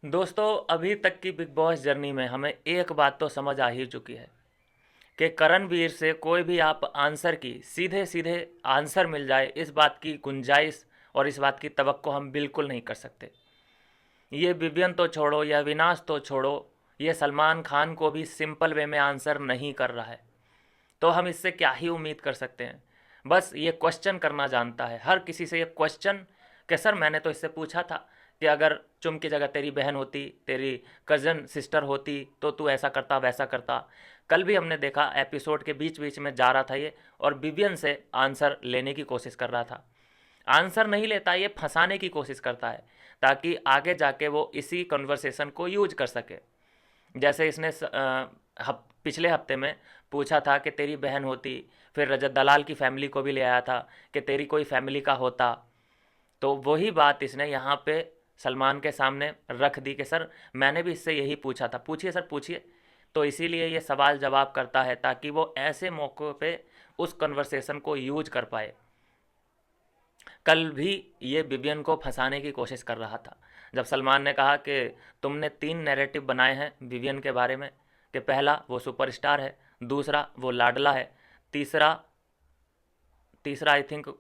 दोस्तों, अभी तक की बिग बॉस जर्नी में हमें एक बात तो समझ आ ही चुकी है कि करणवीर से कोई भी आप आंसर की सीधे सीधे आंसर मिल जाए, इस बात की गुंजाइश और इस बात की तवक्को हम बिल्कुल नहीं कर सकते। ये विवियन तो छोड़ो या विनाश तो छोड़ो, ये सलमान खान को भी सिंपल वे में आंसर नहीं कर रहा है। तो हम इससे क्या ही उम्मीद कर सकते हैं। बस ये क्वेश्चन करना जानता है हर किसी से, ये क्वेश्चन कि सर मैंने तो इससे पूछा था कि अगर चुम की जगह तेरी बहन होती, तेरी कज़न सिस्टर होती तो तू ऐसा करता वैसा करता। कल भी हमने देखा एपिसोड के बीच बीच में जा रहा था ये और विवियन से आंसर लेने की कोशिश कर रहा था। आंसर नहीं लेता, ये फंसाने की कोशिश करता है ताकि आगे जाके वो इसी कन्वर्सेशन को यूज कर सके। जैसे इसने पिछले हफ्ते में पूछा था कि तेरी बहन होती, फिर रजत दलाल की फैमिली को भी ले आया था कि तेरी कोई फैमिली का होता। तो वही बात इसने यहाँ पे सलमान के सामने रख दी कि सर मैंने भी इससे यही पूछा था, पूछिए सर पूछिए। तो इसीलिए ये सवाल जवाब करता है ताकि वो ऐसे मौक़ों पे उस कन्वर्सेशन को यूज कर पाए। कल भी ये विवियन को फंसाने की कोशिश कर रहा था जब सलमान ने कहा कि तुमने 3 नैरेटिव बनाए हैं विवियन के बारे में, कि पहला वो सुपरस्टार है, दूसरा वो लाडला है, तीसरा तीसरा आई थिंक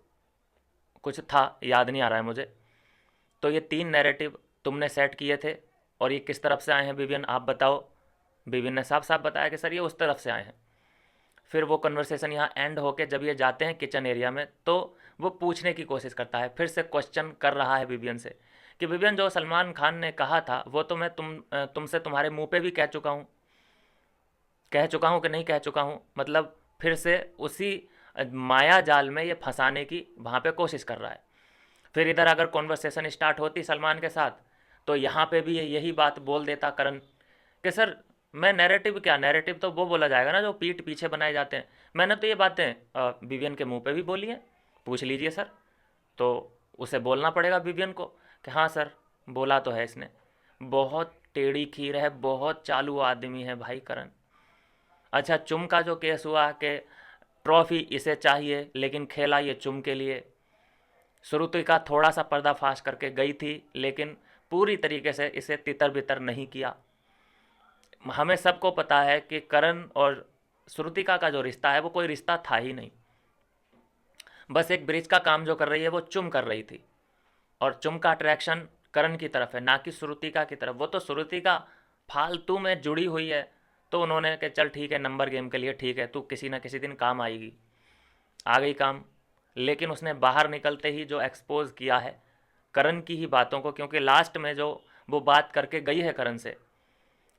कुछ था, याद नहीं आ रहा है मुझे। तो ये 3 नैरेटिव तुमने सेट किए थे और ये किस तरफ से आए हैं विवियन, आप बताओ। विवियन ने साफ साफ बताया कि सर ये उस तरफ से आए हैं। फिर वो कन्वर्सेशन यहाँ एंड होके जब ये जाते हैं किचन एरिया में तो वो पूछने की कोशिश करता है, फिर से क्वेश्चन कर रहा है विवियन से कि विवियन जो सलमान खान ने कहा था वो तो मैं तुमसे तुम्हारे मुंह पे भी कह चुका हूँ कि नहीं कह चुका हूँ। मतलब फिर से उसी माया जाल में ये फंसाने की वहाँ पे कोशिश कर रहा है। फिर इधर अगर कॉन्वर्सेशन स्टार्ट होती सलमान के साथ तो यहाँ पे भी ये यही बात बोल देता करण कि सर मैं नैरेटिव क्या, नैरेटिव तो वो बोला जाएगा ना जो पीठ पीछे बनाए जाते हैं। मैंने तो ये बातें विवियन के मुंह पे भी बोली हैं, पूछ लीजिए सर। तो उसे बोलना पड़ेगा विवियन को कि हाँ सर बोला तो है इसने। बहुत टेढ़ी खीर है, बहुत चालू आदमी है भाई करण। अच्छा, चुम का जो केस हुआ कि ट्रॉफी इसे चाहिए लेकिन खेला ये चुम के लिए। श्रुतिका थोड़ा सा पर्दाफाश करके गई थी लेकिन पूरी तरीके से इसे तितर बितर नहीं किया। हमें सबको पता है कि करण और श्रुतिका का जो रिश्ता है वो कोई रिश्ता था ही नहीं। बस एक ब्रिज का काम जो कर रही है वो चुम कर रही थी और चुम का अट्रैक्शन करण की तरफ है ना कि श्रुतिका की तरफ। वो तो श्रुतिका फालतू में जुड़ी हुई है तो उन्होंने कि चल ठीक है नंबर गेम के लिए ठीक है, तू किसी ना किसी दिन काम आएगी। आ गई काम। लेकिन उसने बाहर निकलते ही जो एक्सपोज किया है करण की ही बातों को, क्योंकि लास्ट में जो वो बात करके गई है करण से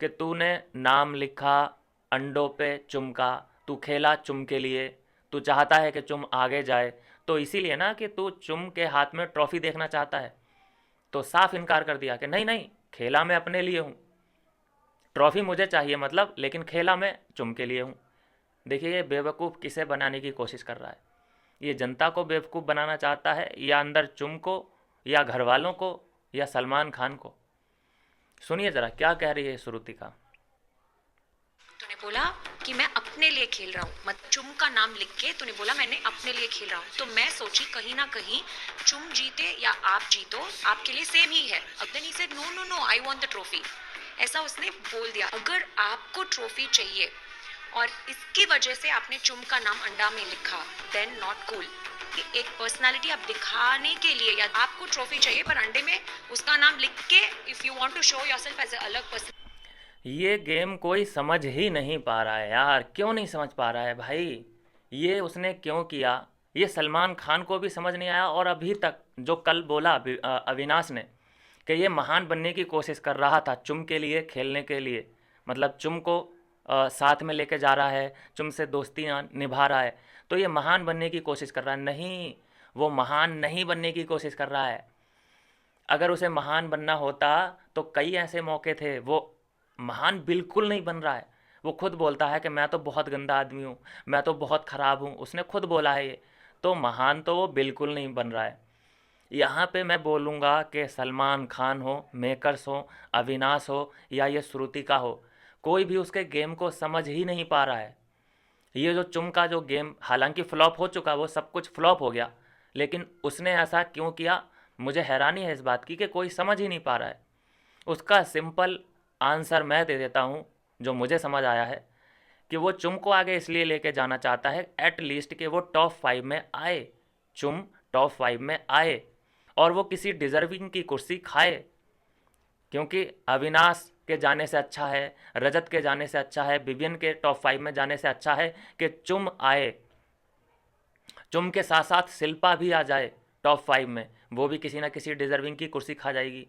कि तूने नाम लिखा अंडों पे चुम का, तू खेला चुम के लिए, तू चाहता है कि चुम आगे जाए, तो इसीलिए ना कि तू चुम के हाथ में ट्रॉफी देखना चाहता है। तो साफ इनकार कर दिया कि नहीं नहीं, खेला मैं अपने लिए हूँ, ट्रॉफी मुझे चाहिए मतलब, लेकिन खेला मैं चुम के लिए हूँ। देखिए ये बेवकूफ़ किसे बनाने की कोशिश कर रहा है। ये जनता को बेवकूफ़ बनाना चाहता है या अंदर चुम को या घर वालों को या सलमान खान को। सुनिए ज़रा क्या कह रही है श्रुतिका। तूने बोला कि मैं अपने लिए खेल रहा हूँ, मत चुम का नाम लिख के तूने बोला मैंने अपने लिए खेल रहा हूँ। तो मैं सोची कहीं ना कहीं चुम जीते या आप जीतो आपके लिए सेम ही है। Then he said no no no I want the trophy, ऐसा उसने बोल दिया। अगर आपको ट्रॉफी चाहिए और इसकी वजह से आपने चुम का नाम अंडा में लिखा देन नॉट कूल। एक पर्सनालिटी आप दिखाने के लिए या आपको ट्रॉफी चाहिए पर अंडे में उसका नाम लिख के if you want to show yourself as a अलग पर्सन। ये गेम कोई समझ ही नहीं पा रहा है यार, क्यों नहीं समझ पा रहा है भाई। ये उसने क्यों किया, ये सलमान खान को भी समझ नहीं आया। और अभी तक जो कल बोला अविनाश ने कि ये महान बनने की कोशिश कर रहा था चुम के लिए, खेलने के लिए, मतलब चुम को साथ में लेके जा रहा है, चुम से दोस्ती निभा रहा है, तो ये महान बनने की कोशिश कर रहा है। नहीं, वो महान नहीं बनने की कोशिश कर रहा है। अगर उसे महान बनना होता तो कई ऐसे मौके थे। वो महान बिल्कुल नहीं बन रहा है। वो खुद बोलता है कि मैं तो बहुत गंदा आदमी हूँ, मैं तो बहुत ख़राब हूँ, उसने खुद बोला है ये। तो महान तो वो बिल्कुल नहीं बन रहा है। यहाँ पे मैं बोलूँगा कि सलमान खान हो, मेकर्स हो, अविनाश हो या ये श्रुतिका हो, कोई भी उसके गेम को समझ ही नहीं पा रहा है। ये जो चुम का जो गेम हालांकि फ्लॉप हो चुका, वो सब कुछ फ्लॉप हो गया, लेकिन उसने ऐसा क्यों किया, मुझे हैरानी है इस बात की कि कोई समझ ही नहीं पा रहा है। उसका सिंपल आंसर मैं दे देता हूँ, जो मुझे समझ आया है कि वो चुम को आगे इसलिए लेके जाना चाहता है एट लीस्ट कि वो टॉप 5 में आए, चुम टॉप 5 में आए और वो किसी डिजर्विंग की कुर्सी खाए। क्योंकि अविनाश के जाने से अच्छा है, रजत के जाने से अच्छा है, विवियन के टॉप 5 में जाने से अच्छा है कि चुम आए, चुम के साथ साथ शिल्पा भी आ जाए टॉप 5 में, वो भी किसी ना किसी डिजर्विंग की कुर्सी खा जाएगी।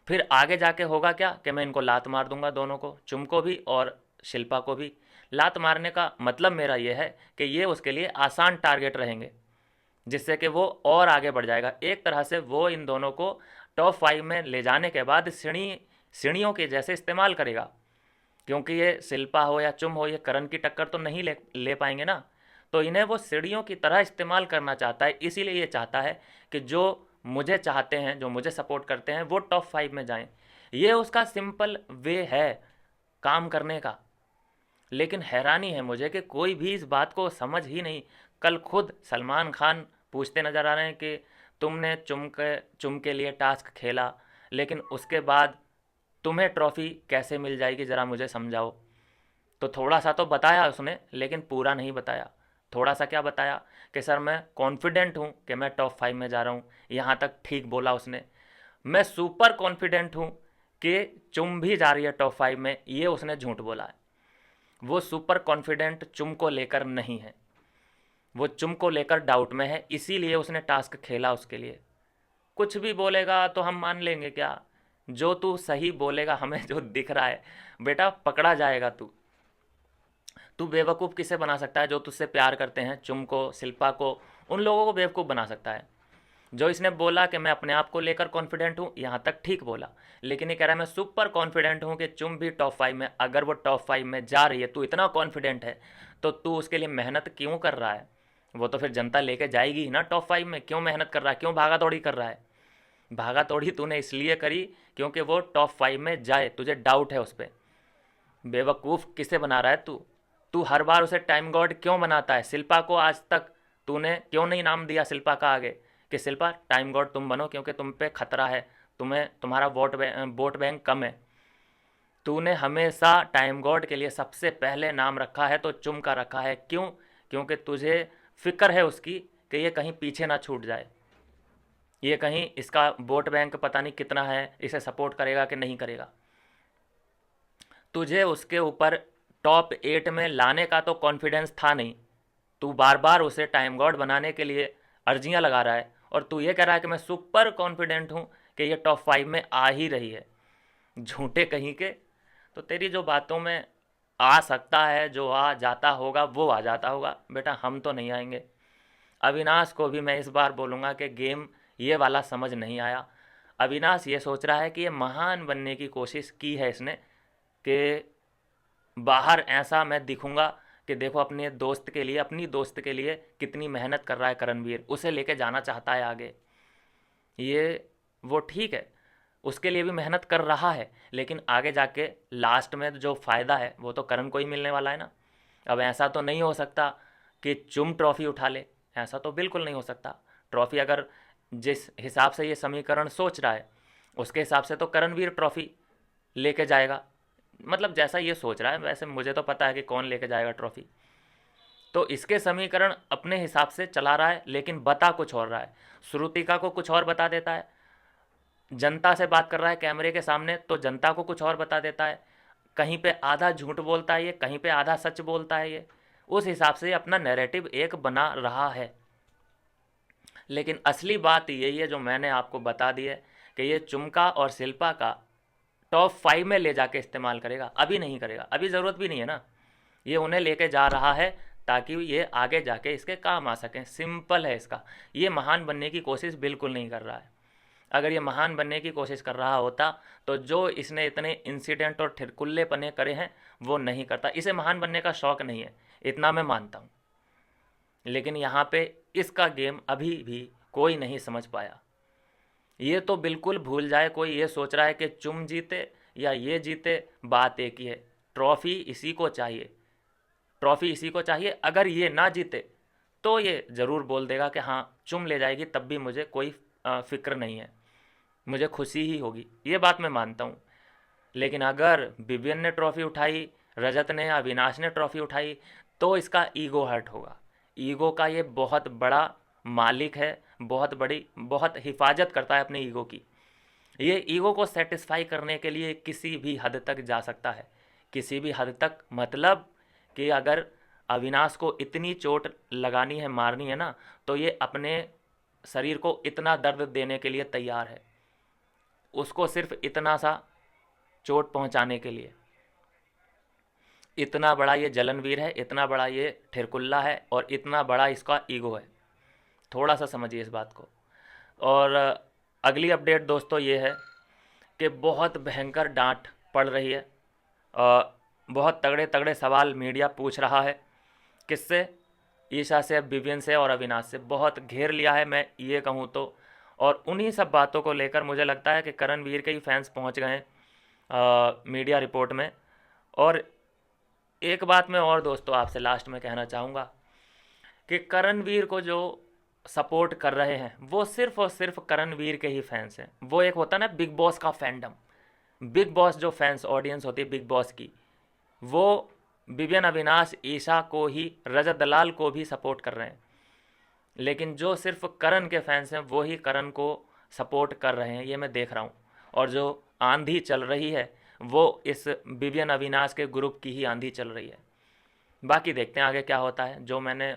फिर आगे जाके होगा क्या कि मैं इनको लात मार दूंगा, दोनों को, चुम को भी और शिल्पा को भी। लात मारने का मतलब मेरा ये है कि ये उसके लिए आसान टारगेट रहेंगे, जिससे कि वो और आगे बढ़ जाएगा। एक तरह से वो इन दोनों को टॉप 5 में ले जाने के बाद सीढ़ियों के जैसे इस्तेमाल करेगा। क्योंकि ये शिल्पा हो या चुम हो, ये करण की टक्कर तो नहीं ले पाएंगे ना, तो इन्हें वो सीढ़ियों की तरह इस्तेमाल करना चाहता है। इसीलिए ये चाहता है कि जो मुझे चाहते हैं, जो मुझे सपोर्ट करते हैं, वो टॉप 5 में जाएं। ये उसका सिंपल वे है काम करने का। लेकिन हैरानी है मुझे कि कोई भी इस बात को समझ ही नहीं। कल खुद सलमान खान पूछते नज़र आ रहे हैं कि तुमने चुम के लिए टास्क खेला, लेकिन उसके बाद तुम्हें ट्रॉफ़ी कैसे मिल जाएगी, ज़रा मुझे समझाओ। तो थोड़ा सा तो बताया उसने, लेकिन पूरा नहीं बताया। थोड़ा सा क्या बताया कि सर मैं कॉन्फिडेंट हूँ कि मैं टॉप 5 में जा रहा हूँ, यहाँ तक ठीक बोला उसने। मैं सुपर कॉन्फिडेंट हूँ कि चुम भी जा रही है टॉप 5 में, ये उसने झूठ बोला है। वो सुपर कॉन्फिडेंट चुम को लेकर नहीं है, वो चुम को लेकर डाउट में है, इसीलिए उसने टास्क खेला उसके लिए। कुछ भी बोलेगा तो हम मान लेंगे क्या? जो तू सही बोलेगा, हमें जो दिख रहा है बेटा, पकड़ा जाएगा तू। तू बेवकूफ़ किसे बना सकता है? जो तुझसे प्यार करते हैं, चुम को, शिल्पा को, उन लोगों को बेवकूफ़ बना सकता है। जो इसने बोला कि मैं अपने आप को लेकर कॉन्फिडेंट हूँ, यहाँ तक ठीक बोला, लेकिन ये कह रहा है मैं सुपर कॉन्फिडेंट हूँ कि चुम भी टॉप 5 में। अगर वो टॉप 5 में जा रही है, तू इतना कॉन्फिडेंट है, तो तू उसके लिए मेहनत क्यों कर रहा है? वो तो फिर जनता लेके जाएगी ही ना टॉप 5 में। क्यों मेहनत कर रहा है? क्यों भागा दौड़ी कर रहा है? भागा दौड़ी तूने इसलिए करी क्योंकि वो टॉप 5 में जाए, तुझे डाउट है उस पर। बेवकूफ़ किसे बना रहा है तू? तू हर बार उसे टाइम गॉड क्यों बनाता है? शिल्पा को आज तक तूने क्यों नहीं नाम दिया शिल्पा का आगे कि शिल्पा टाइम गॉड तुम बनो, क्योंकि तुम पे खतरा है, तुम्हारा वोट बैंक कम है। तूने हमेशा टाइम गॉड के लिए सबसे पहले नाम रखा है तो चुम का रखा है। क्यों? क्योंकि तुझे फिक्र है उसकी कि ये कहीं पीछे ना छूट जाए, ये कहीं इसका वोट बैंक पता नहीं कितना है, इसे सपोर्ट करेगा कि नहीं करेगा। तुझे उसके ऊपर टॉप 8 में लाने का तो कॉन्फिडेंस था नहीं। तू बार बार उसे टाइम गॉड बनाने के लिए अर्जियां लगा रहा है, और तू ये कह रहा है कि मैं सुपर कॉन्फिडेंट हूँ कि ये टॉप 5 में आ ही रही है। झूठे कहीं के। तो तेरी जो बातों में आ सकता है, जो आ जाता होगा वो आ जाता होगा बेटा, हम तो नहीं आएंगे। अविनाश को भी मैं इस बार बोलूँगा कि गेम ये वाला समझ नहीं आया। अविनाश ये सोच रहा है कि ये महान बनने की कोशिश की है इसने, कि बाहर ऐसा मैं दिखूंगा कि देखो अपने दोस्त के लिए, अपनी दोस्त के लिए कितनी मेहनत कर रहा है करणवीर, उसे लेके जाना चाहता है आगे। ये वो ठीक है, उसके लिए भी मेहनत कर रहा है, लेकिन आगे जाके लास्ट में जो फ़ायदा है वो तो करण को ही मिलने वाला है ना। अब ऐसा तो नहीं हो सकता कि चुम ट्रॉफ़ी उठा ले, ऐसा तो बिल्कुल नहीं हो सकता। ट्रॉफ़ी अगर जिस हिसाब से ये समीकरण सोच रहा है उसके हिसाब से तो करणवीर ट्रॉफ़ी लेके जाएगा। मतलब जैसा ये सोच रहा है, वैसे मुझे तो पता है कि कौन लेके जाएगा ट्रॉफ़ी। तो इसके समीकरण अपने हिसाब से चला रहा है, लेकिन बता कुछ और रहा है। श्रुतिका को कुछ और बता देता है, जनता से बात कर रहा है कैमरे के सामने तो जनता को कुछ और बता देता है। कहीं पे आधा झूठ बोलता है ये, कहीं पे आधा सच बोलता है ये। उस हिसाब से अपना नैरेटिव एक बना रहा है। लेकिन असली बात यही है जो मैंने आपको बता दी है कि ये चुमका और शिल्पा का टॉप 5 में ले जाके इस्तेमाल करेगा। अभी नहीं करेगा, अभी ज़रूरत भी नहीं है ना। ये उन्हें लेके जा रहा है ताकि ये आगे जाके इसके काम आ सकें। सिंपल है इसका। ये महान बनने की कोशिश बिल्कुल नहीं कर रहा है। अगर ये महान बनने की कोशिश कर रहा होता तो जो इसने इतने इंसिडेंट और ठिरकुल्ले पने करे हैं वो नहीं करता। इसे महान बनने का शौक़ नहीं है, इतना मैं मानता हूँ। लेकिन यहाँ पे इसका गेम अभी भी कोई नहीं समझ पाया। ये तो बिल्कुल भूल जाए कोई ये सोच रहा है कि चुम जीते या ये जीते, बात एक ही है, ट्रॉफ़ी इसी को चाहिए, ट्रॉफ़ी इसी को चाहिए। अगर ये ना जीते तो ये ज़रूर बोल देगा कि हाँ चुम ले जाएगी, तब भी मुझे कोई फ़िक्र नहीं है। मुझे खुशी ही होगी, ये बात मैं मानता हूँ। लेकिन अगर विवियन ने ट्रॉफ़ी उठाई, रजत ने या अविनाश ने ट्रॉफ़ी उठाई, तो इसका ईगो हर्ट होगा। ईगो का ये बहुत बड़ा मालिक है, बहुत हिफाजत करता है अपने ईगो की। ये ईगो को सेटिस्फाई करने के लिए किसी भी हद तक जा सकता है। किसी भी हद तक मतलब कि अगर अविनाश को इतनी चोट लगानी है, मारनी है ना, तो ये अपने शरीर को इतना दर्द देने के लिए तैयार है, उसको सिर्फ इतना सा चोट पहुंचाने के लिए। इतना बड़ा ये जलनवीर है, इतना बड़ा ये ठिरकुल्ला है और इतना बड़ा इसका ईगो है। थोड़ा सा समझिए इस बात को। और अगली अपडेट दोस्तों ये है कि बहुत भयंकर डांट पड़ रही है। बहुत तगड़े तगड़े सवाल मीडिया पूछ रहा है। किससे? ईशा से, विवियन से और अविनाश से। बहुत घेर लिया है मैं ये कहूँ तो। और उन्हीं सब बातों को लेकर मुझे लगता है कि करणवीर के ही फैंस पहुँच गए हैं मीडिया रिपोर्ट में। और एक बात मैं और दोस्तों आपसे लास्ट में कहना चाहूँगा कि करणवीर को जो सपोर्ट कर रहे हैं वो सिर्फ और सिर्फ करणवीर के ही फैंस हैं। वो एक होता है ना बिग बॉस का फैंडम, बिग बॉस जो फैंस ऑडियंस होती है बिग बॉस की, वो विवियन, अविनाश, ईशा को ही, रजत दलाल को भी सपोर्ट कर रहे हैं। लेकिन जो सिर्फ करण के फैंस हैं वो ही करण को सपोर्ट कर रहे हैं, ये मैं देख रहा हूँ। और जो आंधी चल रही है वो इस विवियन अविनाश के ग्रुप की ही आंधी चल रही है। बाकी देखते हैं आगे क्या होता है। जो मैंने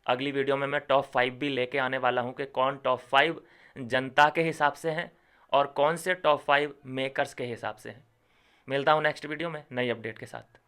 अगली वीडियो में मैं टॉप 5 भी लेके आने वाला हूँ कि कौन टॉप 5 जनता के हिसाब से हैं और कौन से टॉप 5 मेकर्स के हिसाब से हैं। मिलता हूँ नेक्स्ट वीडियो में नई अपडेट के साथ।